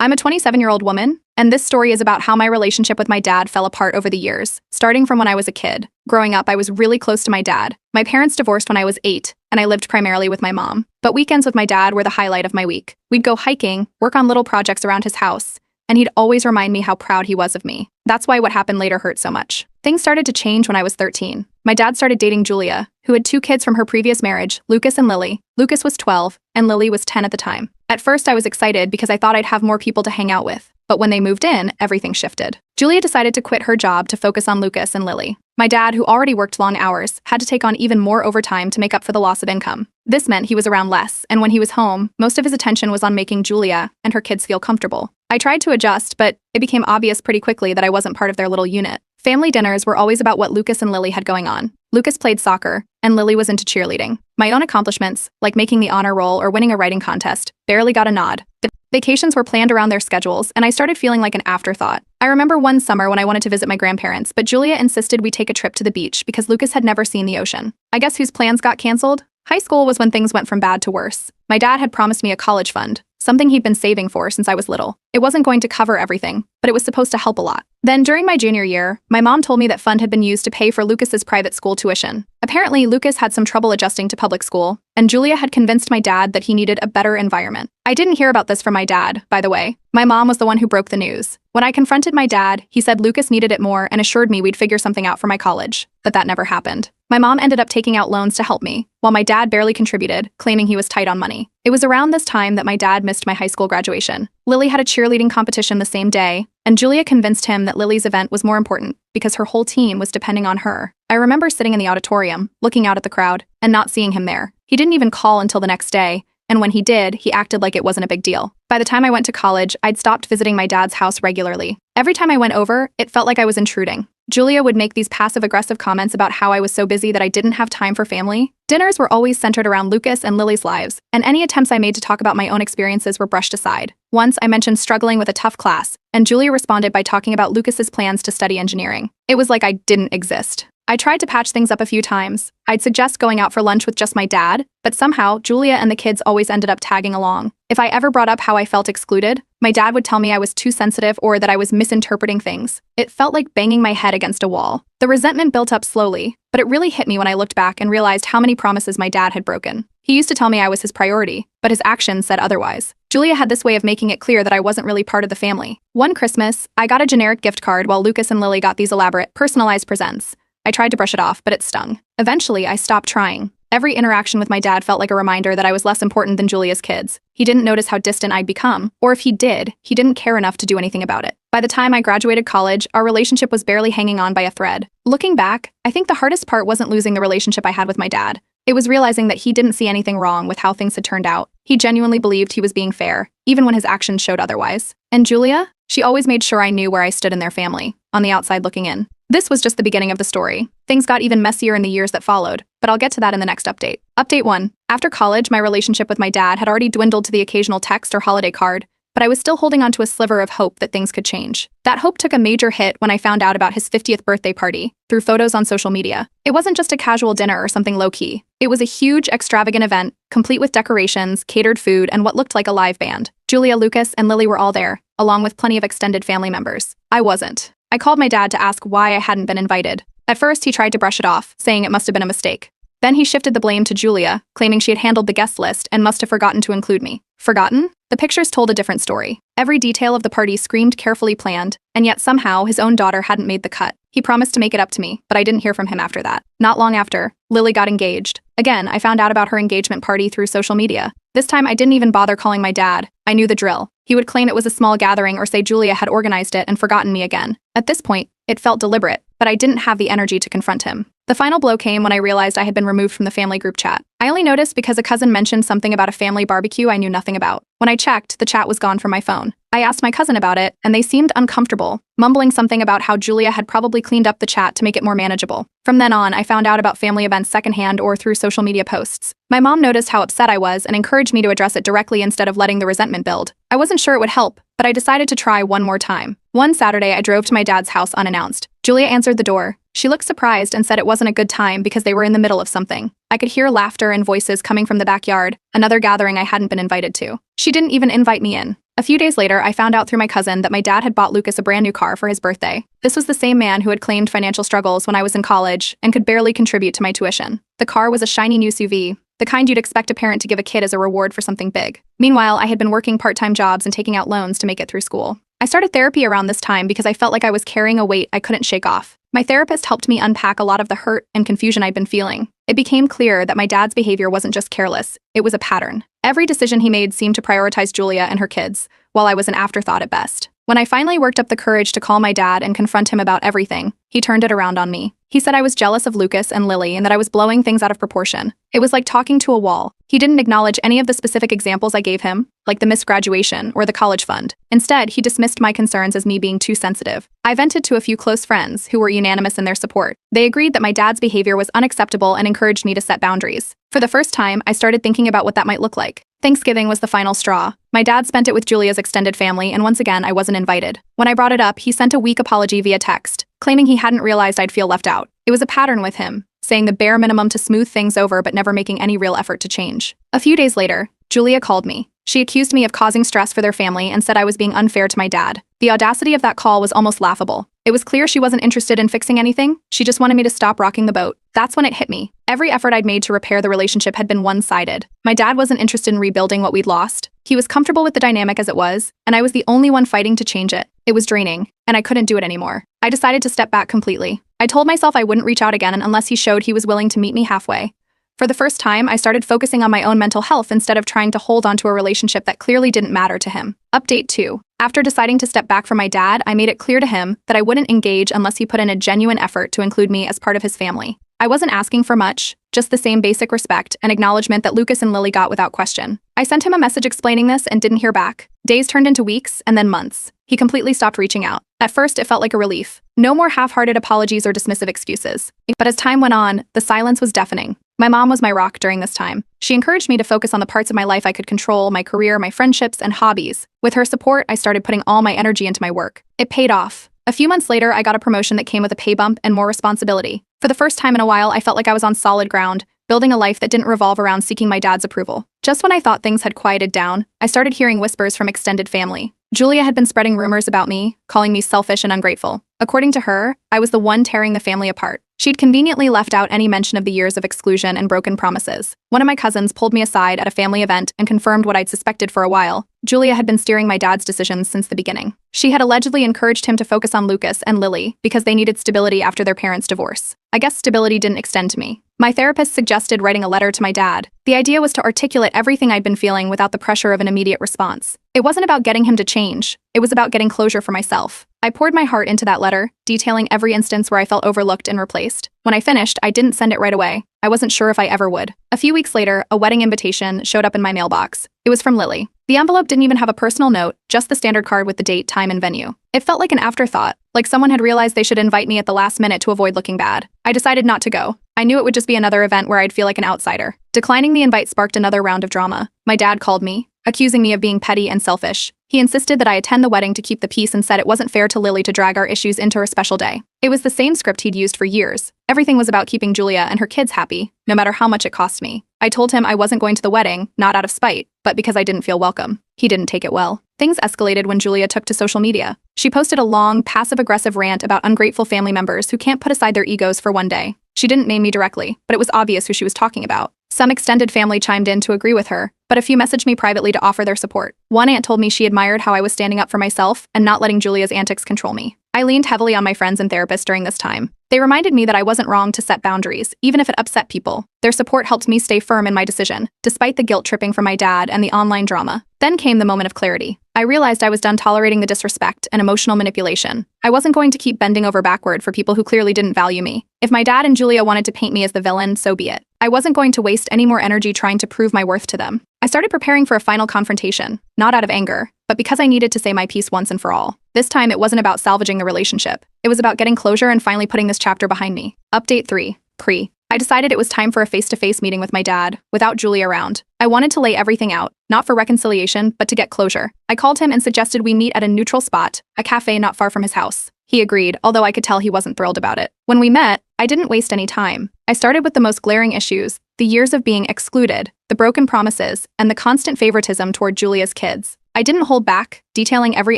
I'm a 27-year-old woman, and this story is about how my relationship with my dad fell apart over the years, starting from when I was a kid. Growing up, I was really close to my dad. My parents divorced when I was 8, and I lived primarily with my mom. But weekends with my dad were the highlight of my week. We'd go hiking, work on little projects around his house, and he'd always remind me how proud he was of me. That's why what happened later hurt so much. Things started to change when I was 13. My dad started dating Julia, who had 2 kids from her previous marriage, Lucas and Lily. Lucas was 12, and Lily was 10 at the time. At first, I was excited because I thought I'd have more people to hang out with. But when they moved in, everything shifted. Julia decided to quit her job to focus on Lucas and Lily. My dad, who already worked long hours, had to take on even more overtime to make up for the loss of income. This meant he was around less, and when he was home, most of his attention was on making Julia and her kids feel comfortable. I tried to adjust, but it became obvious pretty quickly that I wasn't part of their little unit. Family dinners were always about what Lucas and Lily had going on. Lucas played soccer, and Lily was into cheerleading. My own accomplishments, like making the honor roll or winning a writing contest, barely got a nod. Vacations were planned around their schedules, and I started feeling like an afterthought. I remember one summer when I wanted to visit my grandparents, but Julia insisted we take a trip to the beach because Lucas had never seen the ocean. I guess whose plans got canceled? High school was when things went from bad to worse. My dad had promised me a college fund, something he'd been saving for since I was little. It wasn't going to cover everything, but it was supposed to help a lot. Then, during my junior year, my mom told me that fund had been used to pay for Lucas's private school tuition. Apparently, Lucas had some trouble adjusting to public school, and Julia had convinced my dad that he needed a better environment. I didn't hear about this from my dad, by the way. My mom was the one who broke the news. When I confronted my dad, he said Lucas needed it more and assured me we'd figure something out for my college. But that never happened. My mom ended up taking out loans to help me, while my dad barely contributed, claiming he was tight on money. It was around this time that my dad missed my high school graduation. Lily had a cheerleading competition the same day, and Julia convinced him that Lily's event was more important because her whole team was depending on her. I remember sitting in the auditorium, looking out at the crowd, and not seeing him there. He didn't even call until the next day, and when he did, he acted like it wasn't a big deal. By the time I went to college, I'd stopped visiting my dad's house regularly. Every time I went over, it felt like I was intruding. Julia would make these passive-aggressive comments about how I was so busy that I didn't have time for family. Dinners were always centered around Lucas and Lily's lives, and any attempts I made to talk about my own experiences were brushed aside. Once, I mentioned struggling with a tough class, and Julia responded by talking about Lucas's plans to study engineering. It was like I didn't exist. I tried to patch things up a few times. I'd suggest going out for lunch with just my dad, but somehow, Julia and the kids always ended up tagging along. If I ever brought up how I felt excluded, my dad would tell me I was too sensitive or that I was misinterpreting things. It felt like banging my head against a wall. The resentment built up slowly, but it really hit me when I looked back and realized how many promises my dad had broken. He used to tell me I was his priority, but his actions said otherwise. Julia had this way of making it clear that I wasn't really part of the family. One Christmas, I got a generic gift card while Lucas and Lily got these elaborate, personalized presents. I tried to brush it off, but it stung. Eventually, I stopped trying. Every interaction with my dad felt like a reminder that I was less important than Julia's kids. He didn't notice how distant I'd become, or if he did, he didn't care enough to do anything about it. By the time I graduated college, our relationship was barely hanging on by a thread. Looking back, I think the hardest part wasn't losing the relationship I had with my dad. It was realizing that he didn't see anything wrong with how things had turned out. He genuinely believed he was being fair, even when his actions showed otherwise. And Julia? She always made sure I knew where I stood in their family, on the outside looking in. This was just the beginning of the story. Things got even messier in the years that followed, but I'll get to that in the next update. Update 1. After college, my relationship with my dad had already dwindled to the occasional text or holiday card, but I was still holding on to a sliver of hope that things could change. That hope took a major hit when I found out about his 50th birthday party, through photos on social media. It wasn't just a casual dinner or something low-key. It was a huge, extravagant event, complete with decorations, catered food, and what looked like a live band. Julia, Lucas, and Lily were all there, along with plenty of extended family members. I wasn't. I called my dad to ask why I hadn't been invited. At first, he tried to brush it off, saying it must have been a mistake. Then he shifted the blame to Julia, claiming she had handled the guest list and must have forgotten to include me. Forgotten? The pictures told a different story. Every detail of the party screamed carefully planned, and yet somehow his own daughter hadn't made the cut. He promised to make it up to me, but I didn't hear from him after that. Not long after, Lily got engaged. Again, I found out about her engagement party through social media. This time, I didn't even bother calling my dad. I knew the drill. He would claim it was a small gathering or say Julia had organized it and forgotten me again. At this point, it felt deliberate, but I didn't have the energy to confront him. The final blow came when I realized I had been removed from the family group chat. I only noticed because a cousin mentioned something about a family barbecue I knew nothing about. When I checked, the chat was gone from my phone. I asked my cousin about it, and they seemed uncomfortable, mumbling something about how Julia had probably cleaned up the chat to make it more manageable. From then on, I found out about family events secondhand or through social media posts. My mom noticed how upset I was and encouraged me to address it directly instead of letting the resentment build. I wasn't sure it would help, but I decided to try one more time. One Saturday, I drove to my dad's house unannounced. Julia answered the door. She looked surprised and said it wasn't a good time because they were in the middle of something. I could hear laughter and voices coming from the backyard, another gathering I hadn't been invited to. She didn't even invite me in. A few days later, I found out through my cousin that my dad had bought Lucas a brand new car for his birthday. This was the same man who had claimed financial struggles when I was in college and could barely contribute to my tuition. The car was a shiny new SUV, the kind you'd expect a parent to give a kid as a reward for something big. Meanwhile, I had been working part-time jobs and taking out loans to make it through school. I started therapy around this time because I felt like I was carrying a weight I couldn't shake off. My therapist helped me unpack a lot of the hurt and confusion I'd been feeling. It became clear that my dad's behavior wasn't just careless, it was a pattern. Every decision he made seemed to prioritize Julia and her kids, while I was an afterthought at best. When I finally worked up the courage to call my dad and confront him about everything, he turned it around on me. He said I was jealous of Lucas and Lily and that I was blowing things out of proportion. It was like talking to a wall. He didn't acknowledge any of the specific examples I gave him, like the missed graduation or the college fund. Instead, he dismissed my concerns as me being too sensitive. I vented to a few close friends who were unanimous in their support. They agreed that my dad's behavior was unacceptable and encouraged me to set boundaries. For the first time, I started thinking about what that might look like. Thanksgiving was the final straw. My dad spent it with Julia's extended family, and once again, I wasn't invited. When I brought it up, he sent a weak apology via text, claiming he hadn't realized I'd feel left out. It was a pattern with him, saying the bare minimum to smooth things over but never making any real effort to change. A few days later, Julia called me. She accused me of causing stress for their family and said I was being unfair to my dad. The audacity of that call was almost laughable. It was clear she wasn't interested in fixing anything, she just wanted me to stop rocking the boat. That's when it hit me. Every effort I'd made to repair the relationship had been one-sided. My dad wasn't interested in rebuilding what we'd lost. He was comfortable with the dynamic as it was, and I was the only one fighting to change it. It was draining, and I couldn't do it anymore. I decided to step back completely. I told myself I wouldn't reach out again unless he showed he was willing to meet me halfway. For the first time, I started focusing on my own mental health instead of trying to hold on to a relationship that clearly didn't matter to him. Update 2. After deciding to step back from my dad, I made it clear to him that I wouldn't engage unless he put in a genuine effort to include me as part of his family. I wasn't asking for much, just the same basic respect and acknowledgement that Lucas and Lily got without question. I sent him a message explaining this and didn't hear back. Days turned into weeks and then months. He completely stopped reaching out. At first, it felt like a relief. No more half-hearted apologies or dismissive excuses. But as time went on, the silence was deafening. My mom was my rock during this time. She encouraged me to focus on the parts of my life I could control, my career, my friendships, and hobbies. With her support, I started putting all my energy into my work. It paid off. A few months later, I got a promotion that came with a pay bump and more responsibility. For the first time in a while, I felt like I was on solid ground, building a life that didn't revolve around seeking my dad's approval. Just when I thought things had quieted down, I started hearing whispers from extended family. Julia had been spreading rumors about me, calling me selfish and ungrateful. According to her, I was the one tearing the family apart. She'd conveniently left out any mention of the years of exclusion and broken promises. One of my cousins pulled me aside at a family event and confirmed what I'd suspected for a while. Julia had been steering my dad's decisions since the beginning. She had allegedly encouraged him to focus on Lucas and Lily because they needed stability after their parents' divorce. I guess stability didn't extend to me. My therapist suggested writing a letter to my dad. The idea was to articulate everything I'd been feeling without the pressure of an immediate response. It wasn't about getting him to change. It was about getting closure for myself. I poured my heart into that letter, detailing every instance where I felt overlooked and replaced. When I finished, I didn't send it right away. I wasn't sure if I ever would. A few weeks later, a wedding invitation showed up in my mailbox. It was from Lily. The envelope didn't even have a personal note, just the standard card with the date, time, and venue. It felt like an afterthought, like someone had realized they should invite me at the last minute to avoid looking bad. I decided not to go. I knew it would just be another event where I'd feel like an outsider. Declining the invite sparked another round of drama. My dad called me, accusing me of being petty and selfish. He insisted that I attend the wedding to keep the peace and said it wasn't fair to Lily to drag our issues into her special day. It was the same script he'd used for years. Everything was about keeping Julia and her kids happy, no matter how much it cost me. I told him I wasn't going to the wedding, not out of spite, but because I didn't feel welcome. He didn't take it well. Things escalated when Julia took to social media. She posted a long, passive-aggressive rant about ungrateful family members who can't put aside their egos for one day. She didn't name me directly, but it was obvious who she was talking about. Some extended family chimed in to agree with her, but a few messaged me privately to offer their support. One aunt told me she admired how I was standing up for myself and not letting Julia's antics control me. I leaned heavily on my friends and therapists during this time. They reminded me that I wasn't wrong to set boundaries, even if it upset people. Their support helped me stay firm in my decision, despite the guilt tripping from my dad and the online drama. Then came the moment of clarity. I realized I was done tolerating the disrespect and emotional manipulation. I wasn't going to keep bending over backward for people who clearly didn't value me. If my dad and Julia wanted to paint me as the villain, so be it. I wasn't going to waste any more energy trying to prove my worth to them. I started preparing for a final confrontation, not out of anger, but because I needed to say my piece once and for all. This time, it wasn't about salvaging the relationship. It was about getting closure and finally putting this chapter behind me. Update 3. Pre. I decided it was time for a face-to-face meeting with my dad, without Julia around. I wanted to lay everything out, not for reconciliation, but to get closure. I called him and suggested we meet at a neutral spot, a cafe not far from his house. He agreed, although I could tell he wasn't thrilled about it. When we met, I didn't waste any time. I started with the most glaring issues, the years of being excluded, the broken promises, and the constant favoritism toward Julia's kids. I didn't hold back, detailing every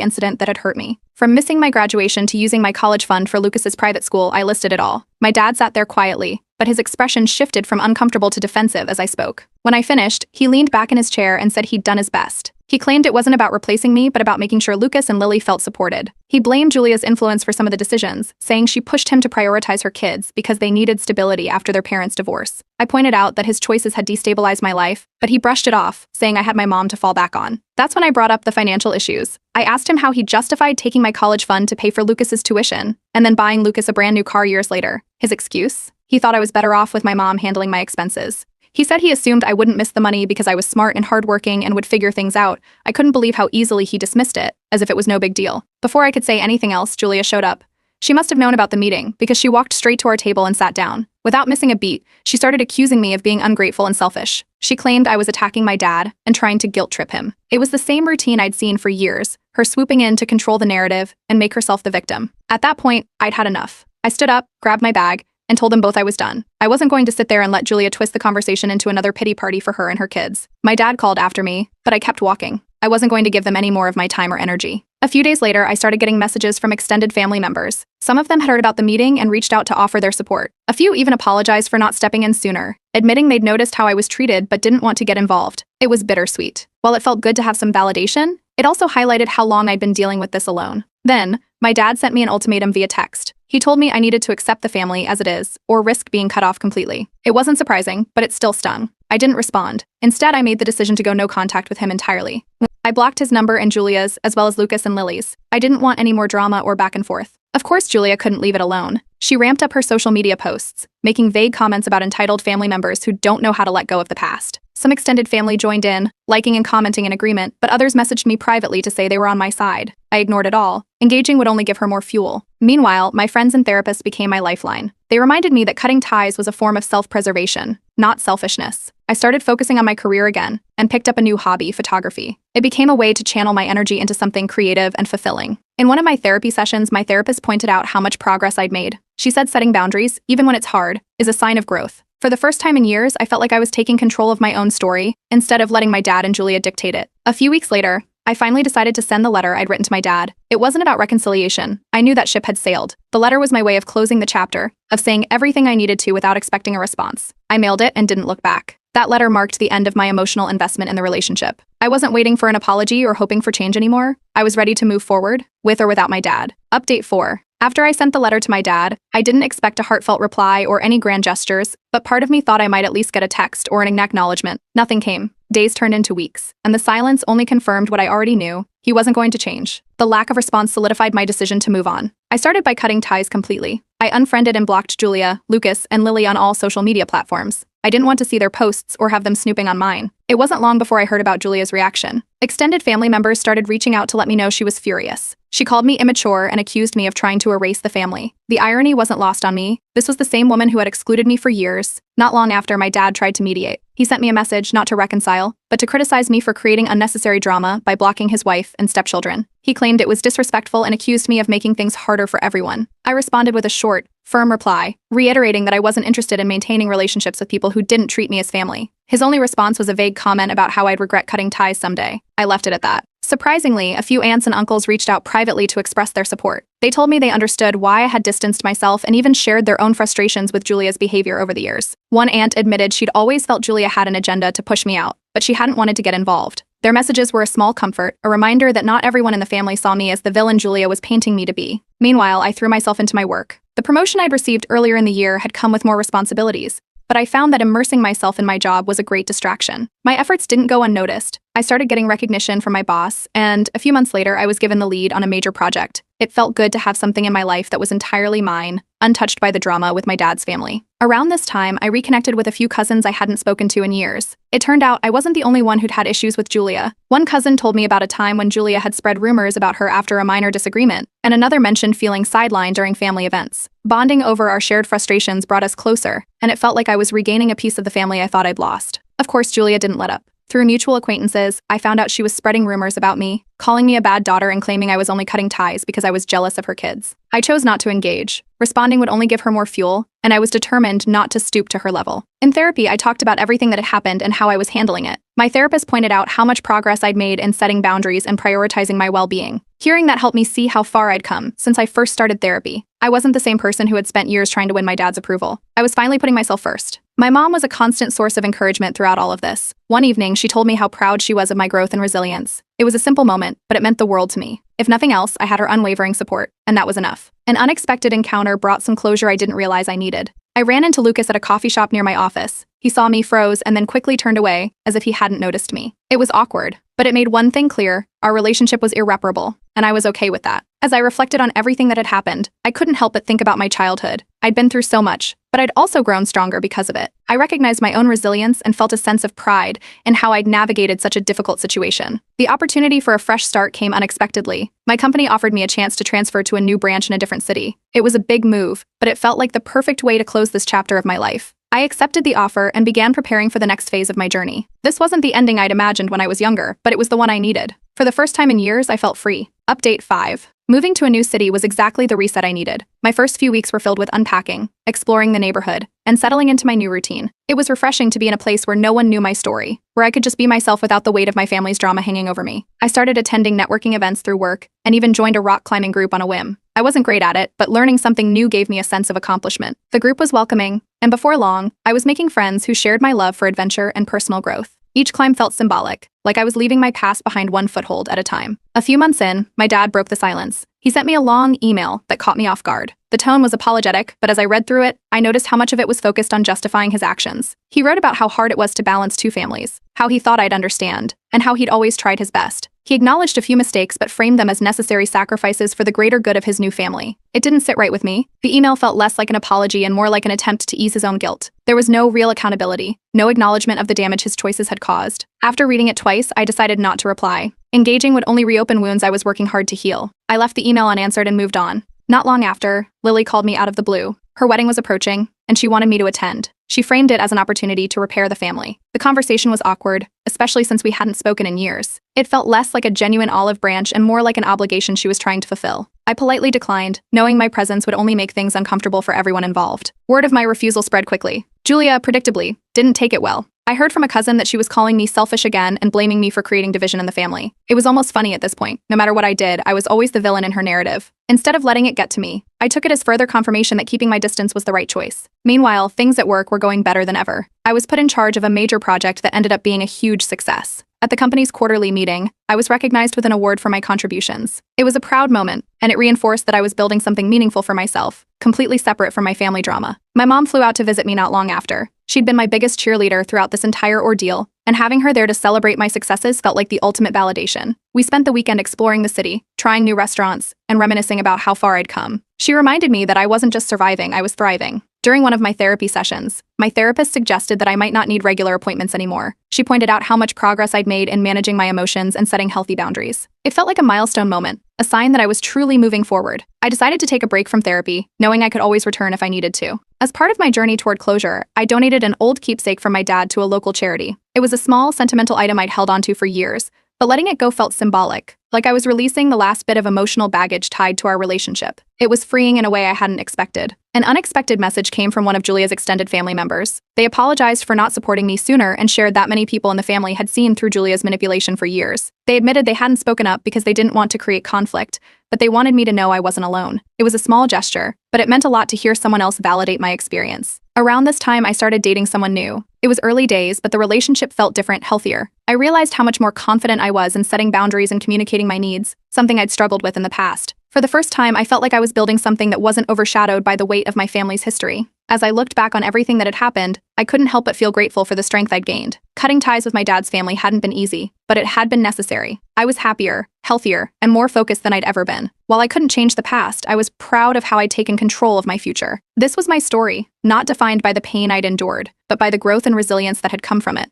incident that had hurt me. From missing my graduation to using my college fund for Lucas's private school, I listed it all. My dad sat there quietly, but his expression shifted from uncomfortable to defensive as I spoke. When I finished, he leaned back in his chair and said he'd done his best. He claimed it wasn't about replacing me, but about making sure Lucas and Lily felt supported. He blamed Julia's influence for some of the decisions, saying she pushed him to prioritize her kids because they needed stability after their parents' divorce. I pointed out that his choices had destabilized my life, but he brushed it off, saying I had my mom to fall back on. That's when I brought up the financial issues. I asked him how he justified taking my college fund to pay for Lucas's tuition, and then buying Lucas a brand new car years later. His excuse? He thought I was better off with my mom handling my expenses. He said he assumed I wouldn't miss the money because I was smart and hardworking and would figure things out. I couldn't believe how easily he dismissed it, as if it was no big deal. Before I could say anything else, Julia showed up. She must have known about the meeting, because she walked straight to our table and sat down. Without missing a beat, she started accusing me of being ungrateful and selfish. She claimed I was attacking my dad and trying to guilt-trip him. It was the same routine I'd seen for years, her swooping in to control the narrative and make herself the victim. At that point, I'd had enough. I stood up, grabbed my bag, and told them both I was done. I wasn't going to sit there and let Julia twist the conversation into another pity party for her and her kids. My dad called after me, but I kept walking. I wasn't going to give them any more of my time or energy. A few days later, I started getting messages from extended family members. Some of them had heard about the meeting and reached out to offer their support. A few even apologized for not stepping in sooner, admitting they'd noticed how I was treated but didn't want to get involved. It was bittersweet. While it felt good to have some validation, it also highlighted how long I'd been dealing with this alone. Then, my dad sent me an ultimatum via text. He told me I needed to accept the family as it is, or risk being cut off completely. It wasn't surprising, but it still stung. I didn't respond. Instead, I made the decision to go no contact with him entirely. I blocked his number and Julia's, as well as Lucas and Lily's. I didn't want any more drama or back and forth. Of course, Julia couldn't leave it alone. She ramped up her social media posts, making vague comments about entitled family members who don't know how to let go of the past. Some extended family joined in, liking and commenting in agreement, but others messaged me privately to say they were on my side. I ignored it all. Engaging would only give her more fuel. Meanwhile, my friends and therapists became my lifeline. They reminded me that cutting ties was a form of self-preservation, not selfishness. I started focusing on my career again and picked up a new hobby, photography. It became a way to channel my energy into something creative and fulfilling. In one of my therapy sessions, my therapist pointed out how much progress I'd made. She said setting boundaries, even when it's hard, is a sign of growth. For the first time in years, I felt like I was taking control of my own story instead of letting my dad and Julia dictate it. A few weeks later, I finally decided to send the letter I'd written to my dad. It wasn't about reconciliation. I knew that ship had sailed. The letter was my way of closing the chapter, of saying everything I needed to without expecting a response. I mailed it and didn't look back. That letter marked the end of my emotional investment in the relationship. I wasn't waiting for an apology or hoping for change anymore. I was ready to move forward, with or without my dad. Update 4. After I sent the letter to my dad, I didn't expect a heartfelt reply or any grand gestures, but part of me thought I might at least get a text or an acknowledgement. Nothing came. Days turned into weeks, and the silence only confirmed what I already knew. He wasn't going to change. The lack of response solidified my decision to move on. I started by cutting ties completely. I unfriended and blocked Julia, Lucas, and Lily on all social media platforms. I didn't want to see their posts or have them snooping on mine. It wasn't long before I heard about Julia's reaction. Extended family members started reaching out to let me know she was furious. She called me immature and accused me of trying to erase the family. The irony wasn't lost on me. This was the same woman who had excluded me for years. Not long after, my dad tried to mediate. He sent me a message not to reconcile, but to criticize me for creating unnecessary drama by blocking his wife and stepchildren. He claimed it was disrespectful and accused me of making things harder for everyone. I responded with a short, firm reply, reiterating that I wasn't interested in maintaining relationships with people who didn't treat me as family. His only response was a vague comment about how I'd regret cutting ties someday. I left it at that. Surprisingly, a few aunts and uncles reached out privately to express their support. They told me they understood why I had distanced myself and even shared their own frustrations with Julia's behavior over the years. One aunt admitted she'd always felt Julia had an agenda to push me out, but she hadn't wanted to get involved. Their messages were a small comfort, a reminder that not everyone in the family saw me as the villain Julia was painting me to be. Meanwhile, I threw myself into my work. The promotion I'd received earlier in the year had come with more responsibilities, but I found that immersing myself in my job was a great distraction. My efforts didn't go unnoticed. I started getting recognition from my boss, and a few months later, I was given the lead on a major project. It felt good to have something in my life that was entirely mine, untouched by the drama with my dad's family. Around this time, I reconnected with a few cousins I hadn't spoken to in years. It turned out I wasn't the only one who'd had issues with Julia. One cousin told me about a time when Julia had spread rumors about her after a minor disagreement, and another mentioned feeling sidelined during family events. Bonding over our shared frustrations brought us closer, and it felt like I was regaining a piece of the family I thought I'd lost. Of course, Julia didn't let up. Through mutual acquaintances, I found out she was spreading rumors about me, calling me a bad daughter and claiming I was only cutting ties because I was jealous of her kids. I chose not to engage. Responding would only give her more fuel, and I was determined not to stoop to her level. In therapy, I talked about everything that had happened and how I was handling it. My therapist pointed out how much progress I'd made in setting boundaries and prioritizing my well-being. Hearing that helped me see how far I'd come since I first started therapy. I wasn't the same person who had spent years trying to win my dad's approval. I was finally putting myself first. My mom was a constant source of encouragement throughout all of this. One evening, she told me how proud she was of my growth and resilience. It was a simple moment, but it meant the world to me. If nothing else, I had her unwavering support, and that was enough. An unexpected encounter brought some closure I didn't realize I needed. I ran into Lucas at a coffee shop near my office. He saw me, froze, and then quickly turned away, as if he hadn't noticed me. It was awkward, but it made one thing clear: our relationship was irreparable, and I was okay with that. As I reflected on everything that had happened, I couldn't help but think about my childhood. I'd been through so much, but I'd also grown stronger because of it. I recognized my own resilience and felt a sense of pride in how I'd navigated such a difficult situation. The opportunity for a fresh start came unexpectedly. My company offered me a chance to transfer to a new branch in a different city. It was a big move, but it felt like the perfect way to close this chapter of my life. I accepted the offer and began preparing for the next phase of my journey. This wasn't the ending I'd imagined when I was younger, but it was the one I needed. For the first time in years, I felt free. Update 5. Moving to a new city was exactly the reset I needed. My first few weeks were filled with unpacking, exploring the neighborhood, and settling into my new routine. It was refreshing to be in a place where no one knew my story, where I could just be myself without the weight of my family's drama hanging over me. I started attending networking events through work, and even joined a rock climbing group on a whim. I wasn't great at it, but learning something new gave me a sense of accomplishment. The group was welcoming, and before long, I was making friends who shared my love for adventure and personal growth. Each climb felt symbolic, like I was leaving my past behind one foothold at a time. A few months in, my dad broke the silence. He sent me a long email that caught me off guard. The tone was apologetic, but as I read through it, I noticed how much of it was focused on justifying his actions. He wrote about how hard it was to balance two families, how he thought I'd understand, and how he'd always tried his best. He acknowledged a few mistakes but framed them as necessary sacrifices for the greater good of his new family. It didn't sit right with me. The email felt less like an apology and more like an attempt to ease his own guilt. There was no real accountability, no acknowledgement of the damage his choices had caused. After reading it twice, I decided not to reply. Engaging would only reopen wounds I was working hard to heal. I left the email unanswered and moved on. Not long after, Lily called me out of the blue. Her wedding was approaching, and she wanted me to attend. She framed it as an opportunity to repair the family. The conversation was awkward, especially since we hadn't spoken in years. It felt less like a genuine olive branch and more like an obligation she was trying to fulfill. I politely declined, knowing my presence would only make things uncomfortable for everyone involved. Word of my refusal spread quickly. Julia, predictably, didn't take it well. I heard from a cousin that she was calling me selfish again and blaming me for creating division in the family. It was almost funny at this point. No matter what I did, I was always the villain in her narrative. Instead of letting it get to me, I took it as further confirmation that keeping my distance was the right choice. Meanwhile, things at work were going better than ever. I was put in charge of a major project that ended up being a huge success. At the company's quarterly meeting, I was recognized with an award for my contributions. It was a proud moment, and it reinforced that I was building something meaningful for myself, completely separate from my family drama. My mom flew out to visit me not long after. She'd been my biggest cheerleader throughout this entire ordeal, and having her there to celebrate my successes felt like the ultimate validation. We spent the weekend exploring the city, trying new restaurants, and reminiscing about how far I'd come. She reminded me that I wasn't just surviving, I was thriving. During one of my therapy sessions, my therapist suggested that I might not need regular appointments anymore. She pointed out how much progress I'd made in managing my emotions and setting healthy boundaries. It felt like a milestone moment, a sign that I was truly moving forward. I decided to take a break from therapy, knowing I could always return if I needed to. As part of my journey toward closure, I donated an old keepsake from my dad to a local charity. It was a small, sentimental item I'd held onto for years, but letting it go felt symbolic, like I was releasing the last bit of emotional baggage tied to our relationship. It was freeing in a way I hadn't expected. An unexpected message came from one of Julia's extended family members. They apologized for not supporting me sooner and shared that many people in the family had seen through Julia's manipulation for years. They admitted they hadn't spoken up because they didn't want to create conflict, but they wanted me to know I wasn't alone. It was a small gesture, but it meant a lot to hear someone else validate my experience. Around this time, I started dating someone new. It was early days, but the relationship felt different, healthier. I realized how much more confident I was in setting boundaries and communicating my needs, something I'd struggled with in the past. For the first time, I felt like I was building something that wasn't overshadowed by the weight of my family's history. As I looked back on everything that had happened, I couldn't help but feel grateful for the strength I'd gained. Cutting ties with my dad's family hadn't been easy, but it had been necessary. I was happier, healthier, and more focused than I'd ever been. While I couldn't change the past, I was proud of how I'd taken control of my future. This was my story, not defined by the pain I'd endured, but by the growth and resilience that had come from it.